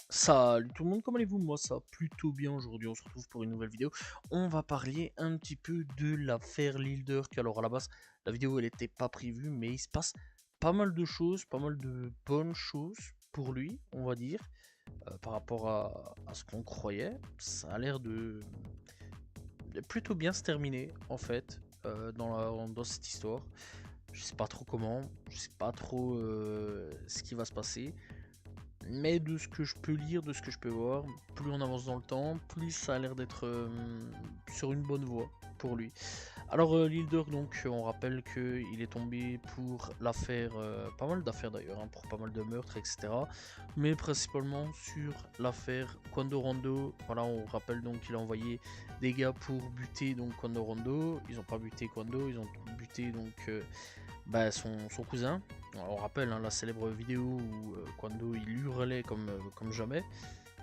Salut tout le monde, comment allez-vous? Moi ça va plutôt bien. Aujourd'hui on se retrouve pour une nouvelle vidéo. On va parler un petit peu de l'affaire Lildurk. Alors à la base la vidéo elle était pas prévue, mais il se passe pas mal de choses, pas mal de bonnes choses pour lui, on va dire, par rapport à ce qu'on croyait. Ça a l'air de plutôt bien se terminer en fait, dans cette histoire. Je sais pas trop comment, je sais pas trop ce qui va se passer. Mais de ce que je peux lire, de ce que je peux voir, plus on avance dans le temps, plus ça a l'air d'être sur une bonne voie pour lui. Alors Lildurk, donc on rappelle qu'il est tombé pour l'affaire, pas mal d'affaires d'ailleurs, hein, pour pas mal de meurtres, etc. Mais principalement sur l'affaire Quando Rondo. Voilà, on rappelle donc qu'il a envoyé des gars pour buter donc Quando Rondo. Ils ont pas buté Quando, ils ont buté donc son cousin. On rappelle hein, la célèbre vidéo où Quando il hurlait comme jamais.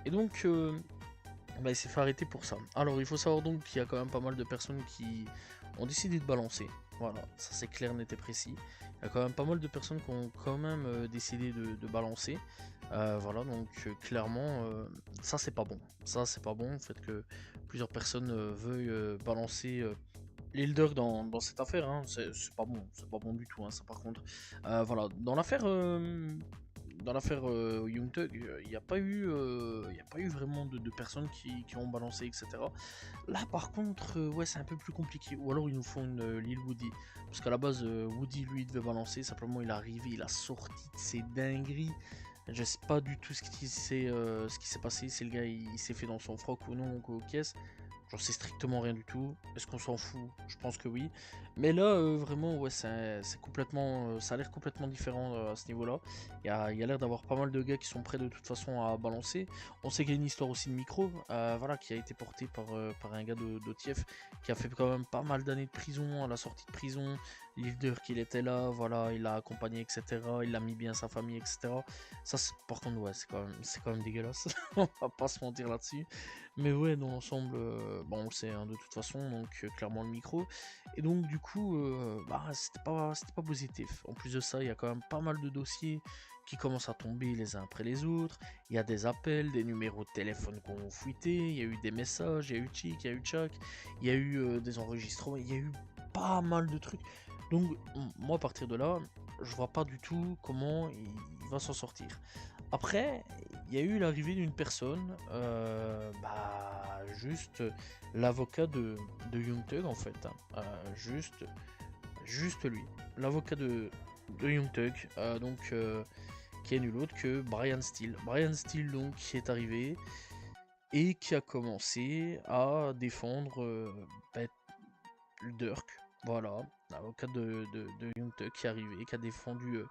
Et donc il s'est fait arrêter pour ça. Alors il faut savoir donc qu'il y a quand même pas mal de personnes qui ont décidé de balancer. Voilà, ça c'est clair, net et précis. Il y a quand même pas mal de personnes qui ont quand même décidé de balancer. Voilà, donc clairement, ça c'est pas bon. Ça c'est pas bon, le fait que plusieurs personnes veuillent balancer Lildurk dans cette affaire, hein, c'est pas bon du tout, hein, ça par contre. Voilà, dans l'affaire Young Thug, il n'y a pas eu vraiment de personnes qui ont balancé, etc. Là, par contre, ouais, c'est un peu plus compliqué. Ou alors ils nous font une Lil Woody, parce qu'à la base, Woody lui devait balancer. Simplement, il est arrivé, il a sorti de ses dingueries. Je sais pas du tout ce qui s'est passé. Si le gars il s'est fait dans son froc ou non, ou aux caisses. J'en sais strictement rien du tout. Est-ce qu'on s'en fout? Je pense que oui. Mais là, vraiment, ouais, c'est complètement, ça a l'air complètement différent à ce niveau-là. Il y a l'air d'avoir pas mal de gars qui sont prêts de toute façon à balancer. On sait qu'il y a une histoire aussi de micro, voilà, qui a été portée par un gars d'Otief qui a fait quand même pas mal d'années de prison. À la sortie de prison, Lildurk il était là, voilà, il l'a accompagné, etc. Il a mis bien sa famille, etc. Ça, par contre, ouais, c'est quand même dégueulasse. On va pas se mentir là-dessus. Mais ouais, dans l'ensemble, on le sait hein, de toute façon, donc clairement le micro. Et donc du coup, c'était pas positif. En plus de ça, il y a quand même pas mal de dossiers qui commencent à tomber les uns après les autres. Il y a des appels, des numéros de téléphone qu'on a fuités, il y a eu des messages, il y a eu Chick, il y a eu Chuck, il y a eu des enregistrements, il y a eu pas mal de trucs. Donc moi à partir de là, je vois pas du tout comment il va s'en sortir. Après, il y a eu l'arrivée d'une personne, juste l'avocat de Young Thug en fait, hein. Juste lui, l'avocat de Young Thug, qui est nul autre que Brian Steele. Brian Steele donc qui est arrivé et qui a commencé à défendre Durk. Voilà, l'avocat de Young Thug qui est arrivé, qui a défendu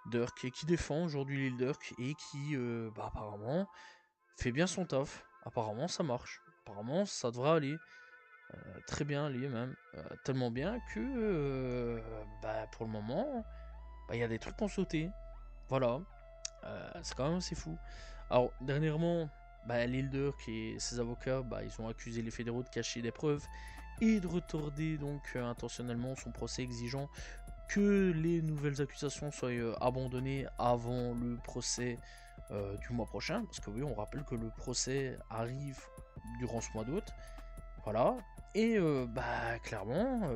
Durk et qui défend aujourd'hui Lil Durk et qui apparemment fait bien son taf. Apparemment ça marche. Apparemment ça devrait aller. Très bien aller même. Tellement bien que pour le moment il y a des trucs qui ont sauté. Voilà. C'est quand même assez fou. Alors dernièrement Lil Durk et ses avocats ils ont accusé les fédéraux de cacher des preuves et de retarder donc intentionnellement son procès, exigeant que les nouvelles accusations soient abandonnées avant le procès du mois prochain, parce que oui, on rappelle que le procès arrive durant ce mois d'août, voilà, et clairement,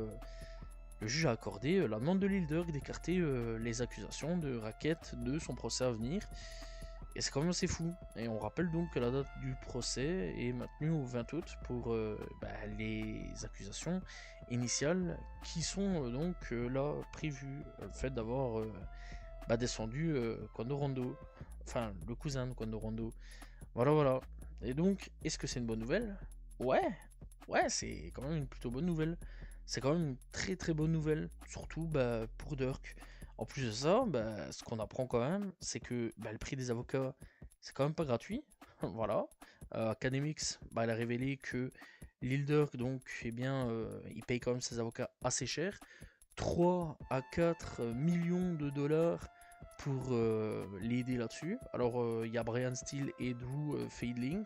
le juge a accordé la demande de Lildurk d'écarter les accusations de racket de son procès à venir, et c'est quand même assez fou. Et on rappelle donc que la date du procès est maintenue au 20 août pour les accusations initiales qui sont là prévues. Le fait d'avoir descendu Quando Rondo, enfin le cousin de Quando Rondo. Voilà. Et donc, est-ce que c'est une bonne nouvelle? Ouais, c'est quand même une plutôt bonne nouvelle. C'est quand même une très très bonne nouvelle, surtout pour Durk. En plus de ça, ce qu'on apprend quand même, c'est que le prix des avocats, c'est quand même pas gratuit. Voilà. Academics, elle a révélé que Lil Durk, donc, il paye quand même ses avocats assez cher. 3 à 4 millions de dollars pour l'aider là-dessus. Alors, il y a Brian Steele et Drew Fadling,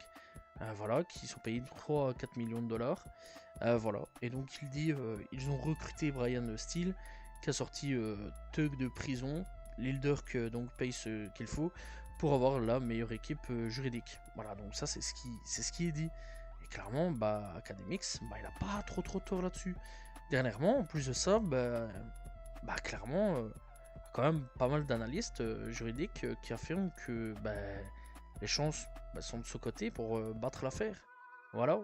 voilà, qui sont payés 3 à 4 millions de dollars. Voilà. Et donc, il dit ils ont recruté Brian Steele, qui a sorti Thug de prison, Lilderk donc paye ce qu'il faut pour avoir la meilleure équipe juridique. Voilà, donc ça c'est ce qui est dit. Et clairement, bah, Academix, bah, il a pas trop tort là-dessus. Dernièrement, en plus de ça, bah clairement, quand même pas mal d'analystes juridiques qui affirment que bah, les chances sont de ce côté pour battre l'affaire. Voilà.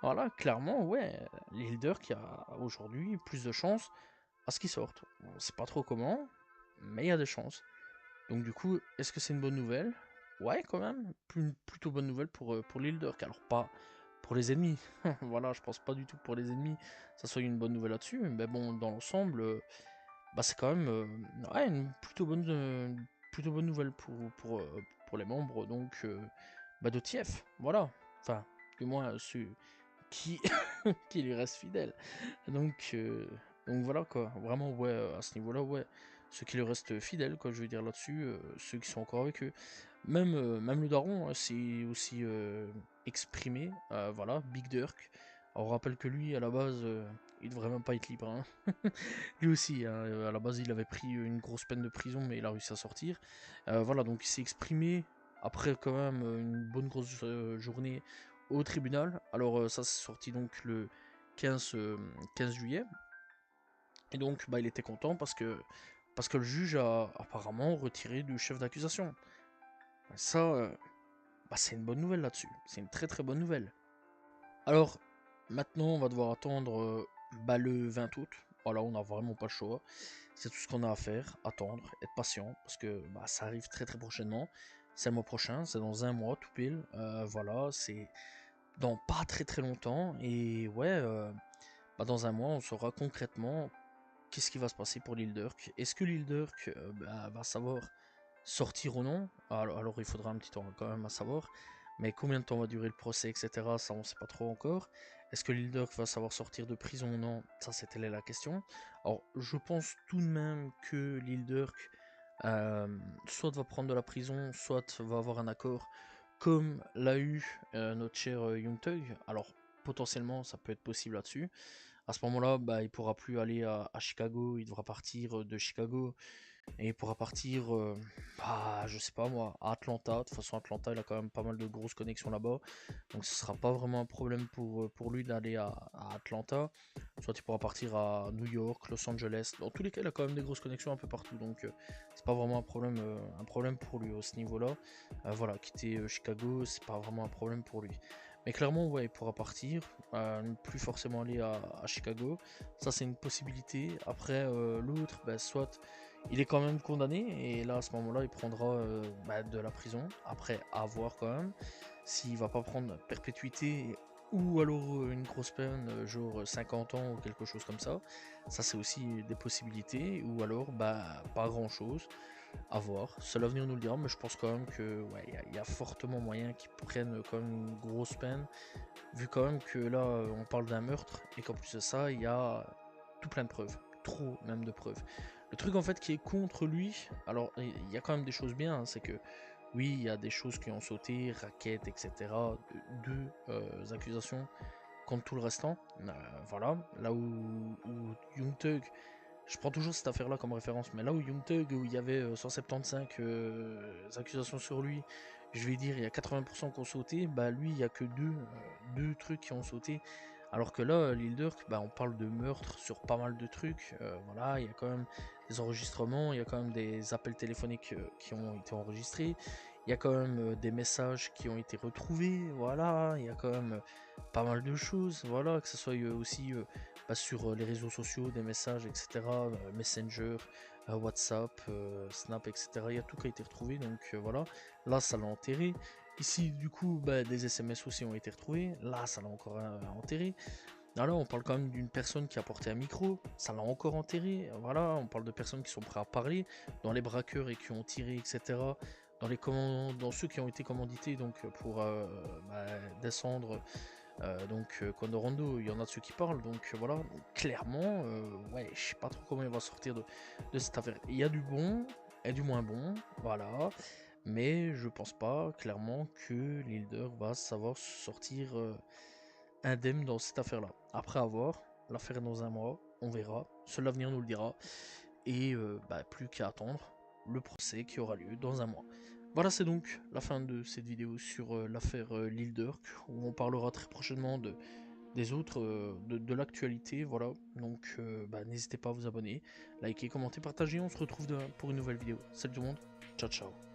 Voilà, clairement, ouais, Leader qui a aujourd'hui plus de chances à ce qu'il sorte. On sait pas trop comment, mais il y a des chances. Donc du coup, est-ce que c'est une bonne nouvelle? Ouais, quand même, plutôt bonne nouvelle pour Leader, alors pas pour les ennemis. Voilà, je pense pas du tout que pour les ennemis, ça soit une bonne nouvelle là-dessus, mais bon, dans l'ensemble, bah c'est quand même ouais, une plutôt bonne nouvelle pour les membres donc bah, de TF, voilà. Enfin, du moins ceux qui, qui lui restent fidèles. Donc, donc voilà quoi, vraiment ouais, à ce niveau-là, ouais, ceux qui lui restent fidèles, quoi, je veux dire là-dessus, ceux qui sont encore avec eux. Même le daron s'est aussi exprimé, voilà, Big Dirk. Alors, on rappelle que lui, à la base, il devrait même pas être libre, hein. Lui aussi, hein, à la base, il avait pris une grosse peine de prison, mais il a réussi à sortir. Voilà, donc il s'est exprimé après quand même une bonne grosse journée au tribunal. Alors ça c'est sorti donc le 15 juillet. Et donc bah, il était content parce que le juge a apparemment retiré du chef d'accusation. Ça, bah, c'est une bonne nouvelle là-dessus. C'est une très bonne nouvelle. Alors maintenant on va devoir attendre bah, le 20 août. Voilà, on n'a vraiment pas le choix. C'est tout ce qu'on a à faire, attendre, être patient, parce que bah, ça arrive très prochainement. C'est le mois prochain, c'est dans un mois tout pile. Voilà, c'est dans pas très longtemps. Et ouais, bah, dans un mois, on saura concrètement qu'est-ce qui va se passer pour l'île d'Urk. Est-ce que l'île d'Urk bah, va savoir sortir ou non? Alors il faudra un petit temps quand même à savoir. Mais combien de temps va durer le procès, etc. Ça, on sait pas trop encore. Est-ce que l'île d'Urk va savoir sortir de prison ou non? Ça, c'était la question. Alors, je pense tout de même que l'île d'Urk soit va prendre de la prison, soit va avoir un accord comme l'a eu notre cher Young Thug. Alors potentiellement ça peut être possible là-dessus. À ce moment-là, bah, il pourra plus aller à Chicago, il devra partir de Chicago et il pourra partir, bah, je sais pas moi, à Atlanta. De toute façon, Atlanta, il a quand même pas mal de grosses connexions là-bas. Donc ce sera pas vraiment un problème pour lui d'aller à Atlanta. Soit il pourra partir à New York, Los Angeles. Dans tous les cas, il a quand même des grosses connexions un peu partout. Donc c'est pas vraiment un problème pour lui à ce niveau-là. Voilà, quitter Chicago, c'est pas vraiment un problème pour lui. Mais clairement, ouais, il pourra partir, ne plus forcément aller à Chicago. Ça, c'est une possibilité. Après, l'autre, bah, soit il est quand même condamné, et là, à ce moment-là, il prendra bah, de la prison. Après, à voir quand même s'il va pas prendre perpétuité ou alors une grosse peine, genre 50 ans ou quelque chose comme ça. Ça, c'est aussi des possibilités. Ou alors, bah, pas grand-chose. À voir. Seul l'avenir nous le dira, mais je pense quand même que ouais, y a fortement moyen qu'ils prennent quand même une grosse peine, vu quand même que là, on parle d'un meurtre, et qu'en plus de ça, il y a tout plein de preuves. Trop même de preuves. Le truc en fait qui est contre lui, alors il y a quand même des choses bien, hein, c'est que oui, il y a des choses qui ont sauté, raquettes, etc. Deux accusations contre tout le restant. Voilà, là où Young Thug, je prends toujours cette affaire-là comme référence, mais là où Young Thug, où il y avait 175 accusations sur lui, je vais dire il y a 80% qui ont sauté, bah lui il y a que deux trucs qui ont sauté. Alors que là, l'île d'Urk, bah, on parle de meurtre sur pas mal de trucs. Voilà, il y a quand même des enregistrements, il y a quand même des appels téléphoniques qui ont été enregistrés, il y a quand même des messages qui ont été retrouvés. Voilà, il y a quand même pas mal de choses. Voilà, que ce soit aussi bah, sur les réseaux sociaux, des messages, etc. Messenger, WhatsApp, Snap, etc. Il y a tout qui a été retrouvé. Donc voilà, là ça l'a enterré. Ici, du coup, bah, des SMS aussi ont été retrouvés. Là, ça l'a encore enterré. Là, on parle quand même d'une personne qui a porté un micro. Ça l'a encore enterré. Voilà, on parle de personnes qui sont prêtes à parler, dans les braqueurs et qui ont tiré, etc. Dans ceux qui ont été commandités donc, pour bah, descendre Condorando, il y en a de ceux qui parlent, donc voilà, clairement, ouais, je sais pas trop comment il va sortir de cette affaire. Il y a du bon et du moins bon, voilà, mais je pense pas clairement que Leader va savoir sortir indemne dans cette affaire-là. Après avoir, l'affaire est dans un mois, on verra, seul l'avenir nous le dira. et plus qu'à attendre le procès qui aura lieu dans un mois. Voilà, c'est donc la fin de cette vidéo sur l'affaire Lil Durk, où on parlera très prochainement des autres, de l'actualité, voilà. Donc n'hésitez pas à vous abonner, liker, commenter, partager, on se retrouve demain pour une nouvelle vidéo. Salut tout le monde, ciao ciao.